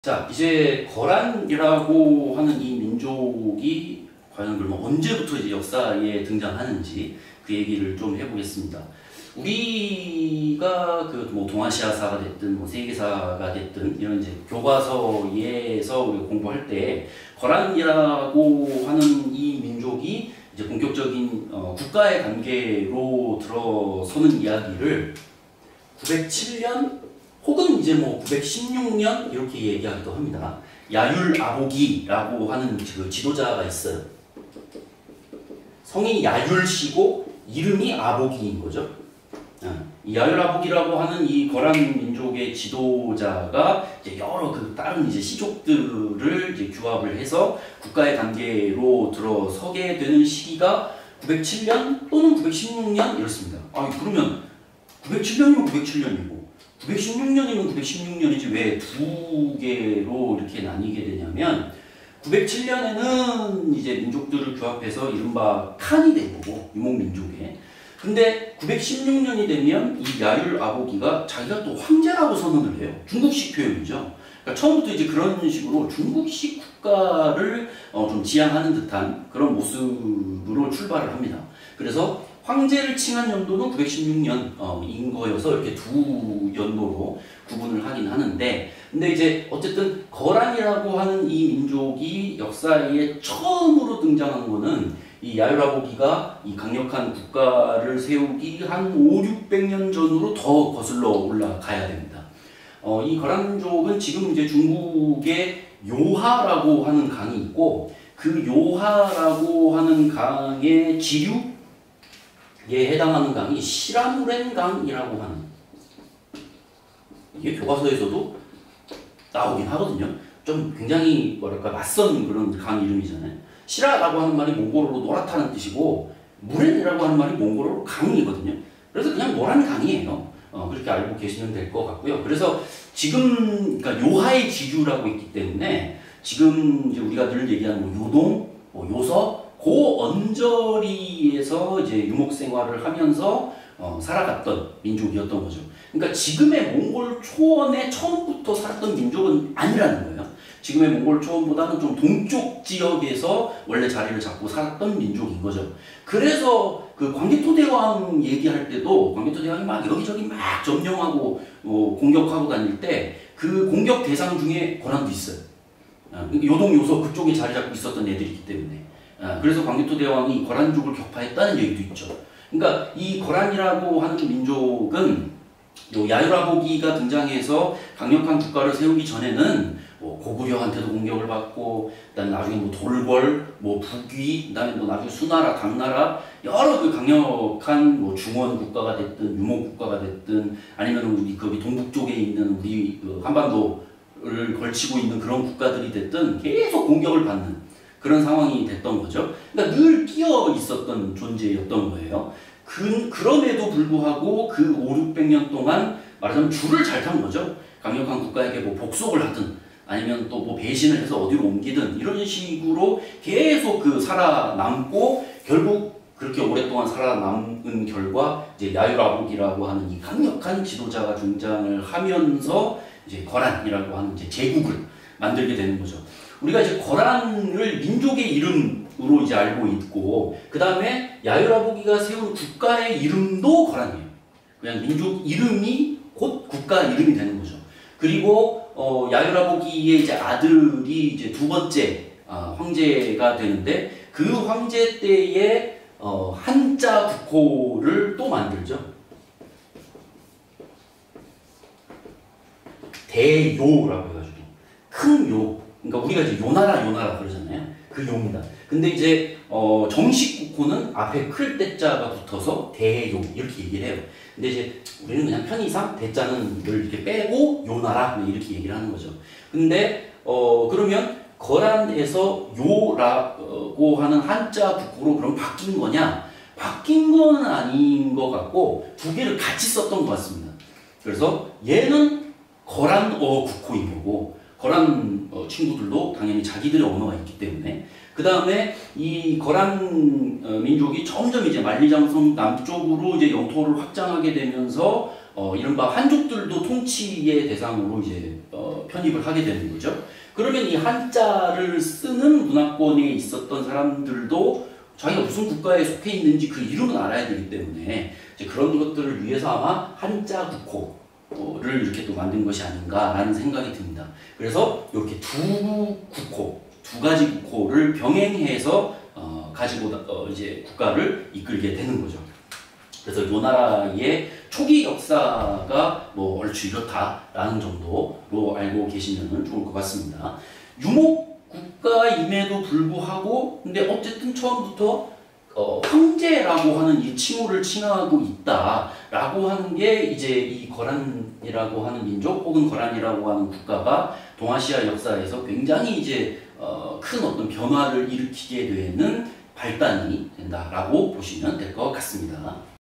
자, 이제 거란이라고 하는 이 민족이 과연 그러면 언제부터 이제 역사에 등장하는지 그 얘기를 좀 해보겠습니다. 우리가 뭐 동아시아사가 됐든 뭐 세계사가 됐든 이런 이제 교과서에서 우리가 공부할 때 거란이라고 하는 이 민족이 이제 본격적인 국가의 관계로 들어서는 이야기를 907년 혹은 이제 뭐 916년 이렇게 얘기하기도 합니다. 야율아보기라고 하는 그 지도자가 있어요. 성이 야율씨고 이름이 아보기인 거죠. 이 야율아보기라고 하는 이 거란 민족의 지도자가 이제 여러 그 다른 이제 시족들을 이제 규합을 해서 국가의 관계로 들어서게 되는 시기가 907년 또는 916년 이렇습니다. 그러면 907년이면 907년이고 916년이면 916년이지 왜 두 개로 이렇게 나뉘게 되냐면 907년에는 이제 민족들을 규합해서 이른바 칸이 된 거고 유목민족에. 근데 916년이 되면 이 야율아보기가 자기가 또 황제라고 선언을 해요. 중국식 표현이죠. 그러니까 처음부터 이제 그런 식으로 중국식 국가를 좀 지향하는 듯한 그런 모습으로 출발을 합니다. 그래서 황제를 칭한 연도는 916년인 거여서 이렇게 두 연도로 구분을 하긴 하는데, 근데 이제 어쨌든 거란이라고 하는 이 민족이 역사에 처음으로 등장한 거는 이 야율아보기가 이 강력한 국가를 세우기 한 5, 600년 전으로 더 거슬러 올라가야 됩니다. 이 거란족은 지금 이제 중국의 요하라고 하는 강이 있고, 그 요하라고 하는 강의 지류에 해당하는 강이 시라무렌 강이라고 하는, 이게 교과서에서도 나오긴 하거든요. 좀 굉장히 뭐랄까 낯선 그런 강 이름이잖아요. 시라라고 하는 말이 몽골어로 노랗다는 뜻이고 무렌이라고 하는 말이 몽골어로 강이거든요. 그래서 그냥 노란 강이에요. 그렇게 알고 계시면 될 것 같고요. 그래서 지금 그러니까 요하의 지주라고 있기 때문에 지금 이제 우리가 늘 얘기하는 뭐 요동, 뭐 요서, 그 언저리에서 이제 유목 생활을 하면서 살아갔던 민족이었던 거죠. 그러니까 지금의 몽골 초원에 처음부터 살았던 민족은 아니라는 거예요. 지금의 몽골 초원보다는 좀 동쪽 지역에서 원래 자리를 잡고 살았던 민족인 거죠. 그래서 그 광개토대왕 얘기할 때도 광개토대왕이 막 여기저기 막 점령하고 공격하고 다닐 때 그 공격 대상 중에 거란도 있어요. 요동, 요서 그쪽에 자리 잡고 있었던 애들이기 때문에. 그래서 광개토대왕이 거란족을 격파했다는 얘기도 있죠. 그러니까 이 거란이라고 하는 민족은 야율아보기가 등장해서 강력한 국가를 세우기 전에는 고구려한테도 공격을 받고, 그다음에 나중에 뭐 돌궐, 뭐 북위, 그다음에 뭐 나중에 수나라, 당나라 여러 그 강력한 뭐 중원 국가가 됐든 유목 국가가 됐든 아니면 우리 그 동북 쪽에 있는 우리 그 한반도를 걸치고 있는 그런 국가들이 됐든 계속 공격을 받는 그런 상황이 됐던 거죠. 그러니까 늘 끼어 있었던 존재였던 거예요. 그럼에도 불구하고 그 5, 600년 동안 말하자면 줄을 잘 탄 거죠. 강력한 국가에게 뭐 복속을 하든 아니면 또 뭐 배신을 해서 어디로 옮기든 이런 식으로 계속 그 살아남고, 결국 그렇게 오랫동안 살아남은 결과 이제 야율아보기라고 하는 이 강력한 지도자가 등장을 하면서 이제 거란이라고 하는 이제 제국을 만들게 되는 거죠. 우리가 이제 거란을 민족의 이름으로 이제 알고 있고, 그 다음에 야율아보기가 세운 국가의 이름도 거란이에요. 그냥 민족 이름이 곧 국가 이름이 되는 거죠. 그리고 야율아보기의 이제 아들이 이제 두 번째 황제가 되는데, 그 황제 때에 한자 국호를 또 만들죠. 대요라고 해가지고 큰 요. 그러니까 우리가 이제 요나라 그러잖아요. 그 요입니다. 근데 이제 정식 국호는 앞에 클 때자가 붙어서 대요 이렇게 얘기를 해요. 근데 이제 우리는 그냥 편의상 대자는 늘 이렇게 빼고 요나라 이렇게 얘기를 하는 거죠. 근데 그러면 거란에서 요라고 하는 한자 국호로 그럼 바뀐 거냐? 바뀐 건 아닌 것 같고 두 개를 같이 썼던 것 같습니다. 그래서 얘는 거란어 국호인 거고, 거란 친구들도 당연히 자기들의 언어가 있기 때문에, 그 다음에 이 거란 민족이 점점 이제 만리장성 남쪽으로 이제 영토를 확장하게 되면서 이른바 한족들도 통치의 대상으로 이제 편입을 하게 되는 거죠. 그러면 이 한자를 쓰는 문화권에 있었던 사람들도 자기가 무슨 국가에 속해 있는지 그 이름은 알아야 되기 때문에 이제 그런 것들을 위해서 아마 한자 국호를 이렇게 또 만든 것이 아닌가라는 생각이 듭니다. 그래서 이렇게 두 가지 국호를 병행해서 가지고 이제 국가를 이끌게 되는 거죠. 그래서 이 나라의 초기 역사가 뭐 얼추 이렇다라는 정도로 알고 계시면 좋을 것 같습니다. 유목 국가임에도 불구하고 근데 어쨌든 처음부터 황제라고 하는 이 칭호를 칭하고 있다라고 하는 게 이제 이 거란이라고 하는 민족 혹은 거란이라고 하는 국가가 동아시아 역사에서 굉장히 이제 큰 어떤 변화를 일으키게 되는 발단이 된다라고 보시면 될 것 같습니다.